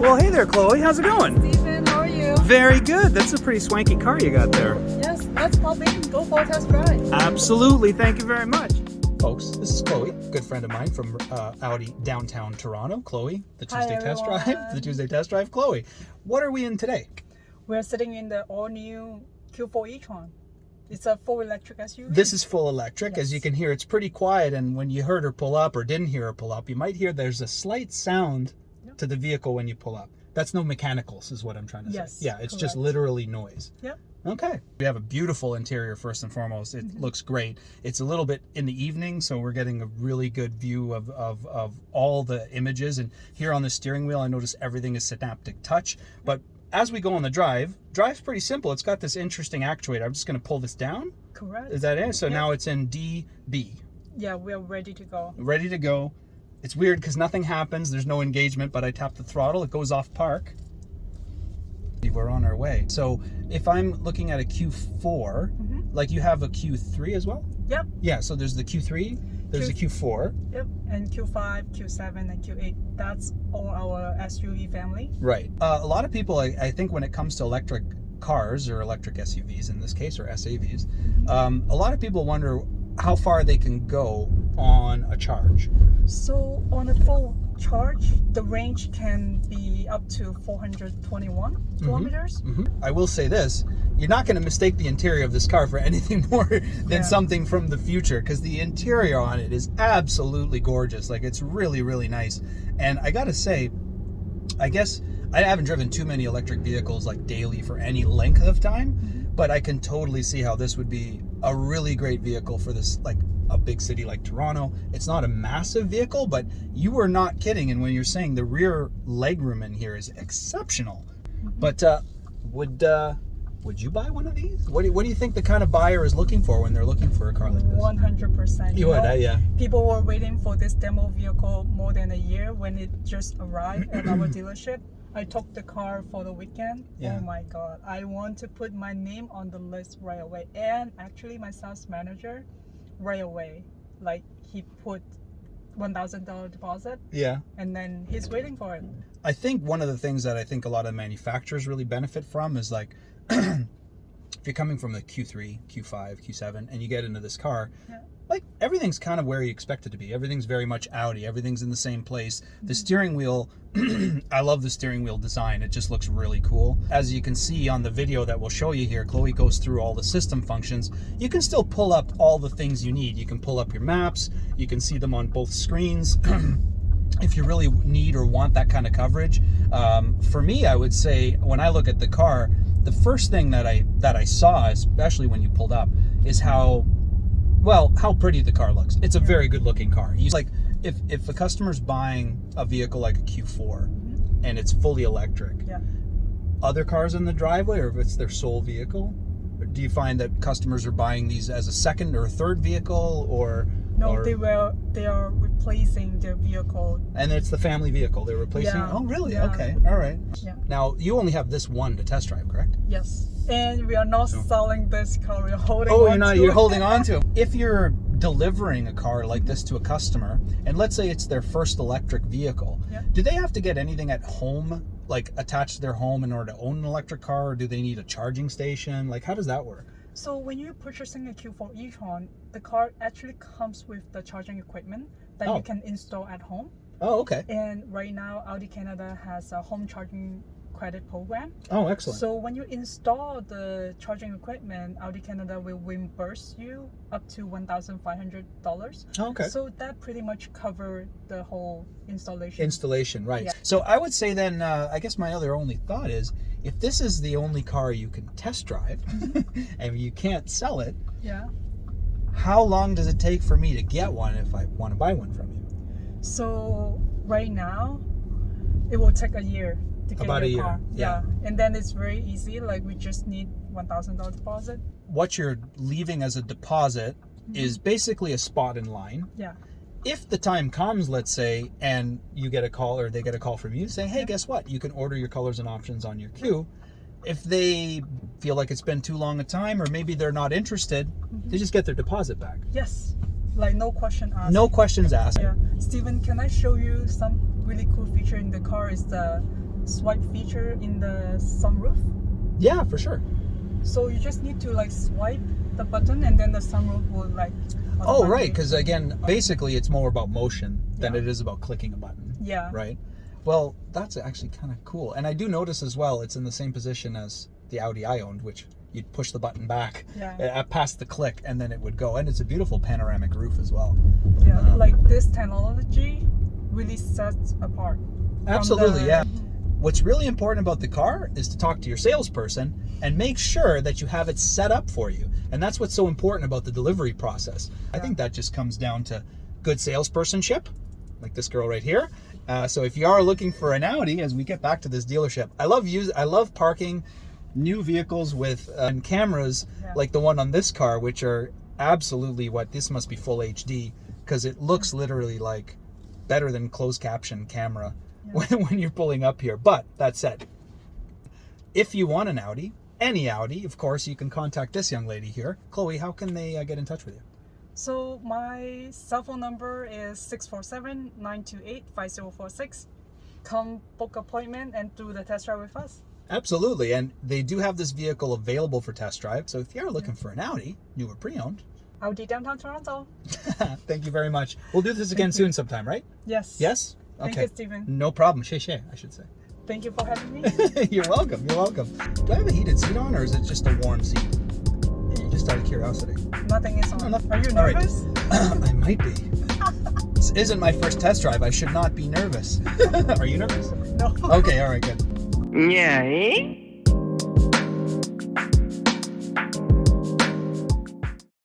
Well, hey there, Chloe. How's it going? Stephen, how are you? Very good. That's a pretty swanky car you got there. Yes, let's pop in and go for a test drive. Absolutely. Thank you very much. Folks, this is Chloe, good friend of mine from Audi downtown Toronto. Chloe, the Tuesday test drive. The Tuesday test drive. Chloe, what are we in today? We're sitting in the all-new Q4 e-tron. It's a full electric SUV. This is full electric. Yes. As you can hear, it's pretty quiet, and when you heard her pull up or didn't hear her pull up, you might hear there's a slight sound to the vehicle when you pull up. That's no mechanicals, is what I'm trying to say. Yeah, it's just literally noise. Yep. Okay. We have a beautiful interior, first and foremost. It looks great. It's a little bit in the evening, so we're getting a really good view of all the images. And here on the steering wheel, I notice everything is synaptic touch. But as we go on the drive's pretty simple. It's got this interesting actuator. I'm just going to pull this down. Correct. Is that it? So now it's in DB. Yeah, we're ready to go. Ready to go. It's weird because nothing happens. There's no engagement, but I tap the throttle. It goes off park. We're on our way. So if I'm looking at a Q4, like you have a Q3 as well? Yep. Yeah, so there's the Q3, there's the Q4. Yep, and Q5, Q7, and Q8. That's all our SUV family. Right. A lot of people, I think when it comes to electric cars, or electric SUVs in this case, or SAVs, a lot of people wonder how far they can go on a charge. So on a full charge, the range can be up to 421 kilometers. I will say this, you're not going to mistake the interior of this car for anything more than something from the future, because the interior on it is absolutely gorgeous. Like, it's really, really nice. And I gotta say, I guess I haven't driven too many electric vehicles like daily for any length of time, but I can totally see how this would be a really great vehicle for this, like a big city like Toronto. It's not a massive vehicle, but you were not kidding. And when you're saying the rear legroom in here is exceptional, but would you buy one of these? What do you think the kind of buyer is looking for when they're looking for a car like this? 100%. You would, yeah. People were waiting for this demo vehicle more than a year when it just arrived at our dealership. I took the car for the weekend. Oh my God. I want to put my name on the list right away. And actually my sales manager right away, like, he put $1,000 deposit. Yeah. And then he's waiting for it. I think one of the things that I think a lot of manufacturers really benefit from is, like, if you're coming from the Q3, Q5, Q7, and you get into this car, like, everything's kind of where you expect it to be. Everything's very much Audi. Everything's in the same place. The steering wheel, I love the steering wheel design. It just looks really cool. As you can see on the video that we'll show you here, Chloe goes through all the system functions. You can still pull up all the things you need. You can pull up your maps. You can see them on both screens. If you really need or want that kind of coverage. For me, I would say when I look at the car, the first thing that I saw, especially when you pulled up, is how pretty the car looks. It's a very good looking car. Like, if a customer's buying a vehicle like a Q4 and it's fully electric, other cars in the driveway, or if it's their sole vehicle, do you find that customers are buying these as a second or a third vehicle, or? No, they are replacing their vehicle. And it's the family vehicle they're replacing? Oh, really? Okay. All right. Now, you only have this one to test drive, correct? Yes. And we are not selling this car. We're holding on to it. You're holding on to it. If you're delivering a car like this to a customer, and let's say it's their first electric vehicle, do they have to get anything at home, like attached to their home, in order to own an electric car, or do they need a charging station? Like, how does that work? So when you're purchasing a Q4 e-tron, the car actually comes with the charging equipment that you can install at home. Oh, okay. And right now, Audi Canada has a home charging credit program. Oh, excellent. So when you install the charging equipment, Audi Canada will reimburse you up to $1,500. Okay. So that pretty much covers the whole installation. Installation, right. Yeah. So I would say then, I guess my only thought is, if this is the only car you can test drive and you can't sell it, how long does it take for me to get one if I want to buy one from you? So right now, it will take a year to get about your a car. year. Yeah. And then it's very easy. Like, we just need $1,000 deposit. What you're leaving as a deposit is basically a spot in line. Yeah. If the time comes, let's say, and you get a call, or they get a call from you saying, hey, guess what? You can order your colors and options on your queue. If they feel like it's been too long a time, or maybe they're not interested, they just get their deposit back. Yes. Like, no question asked. No questions asked. Yeah. Stephen, can I show you some really cool feature in the car? Is the swipe feature in the sunroof. Yeah, for sure. So you just need to like swipe the button and then the sunroof will like... Oh, right, because again, basically it's more about motion than Yeah. it is about clicking a button. Yeah. Right? Well, that's actually kind of cool. And I do notice as well, it's in the same position as the Audi I owned, which you'd push the button back past the click and then it would go. And it's a beautiful panoramic roof as well. Yeah, like this technology really sets apart. Absolutely, yeah. What's really important about the car is to talk to your salesperson and make sure that you have it set up for you. And that's what's so important about the delivery process. I think that just comes down to good salespersonship, like this girl right here. So if you are looking for an Audi, as we get back to this dealership, I love parking new vehicles with cameras like the one on this car, which are absolutely this must be full HD, because it looks literally like better than closed caption camera when you're pulling up here. But that said, if you want an Audi, any Audi, of course, you can contact this young lady here. Chloe, how can they get in touch with you? So my cell phone number is 647-928-5046. Come book appointment and do the test drive with us. Absolutely, and they do have this vehicle available for test drive. So if you are looking for an Audi, new or pre-owned, Audi downtown Toronto. Thank you very much. We'll do this again soon sometime, right? Yes. Yes? Okay. Thank you, Stephen. No problem. Shay, I should say. Thank you for having me. You're welcome. You're welcome. Do I have a heated seat on, or is it just a warm seat? Just out of curiosity. Nothing is on. No, nothing. Are you nervous? I might be. This isn't my first test drive. I should not be nervous. Are you nervous? No. Okay, all right, good. Yeah, eh?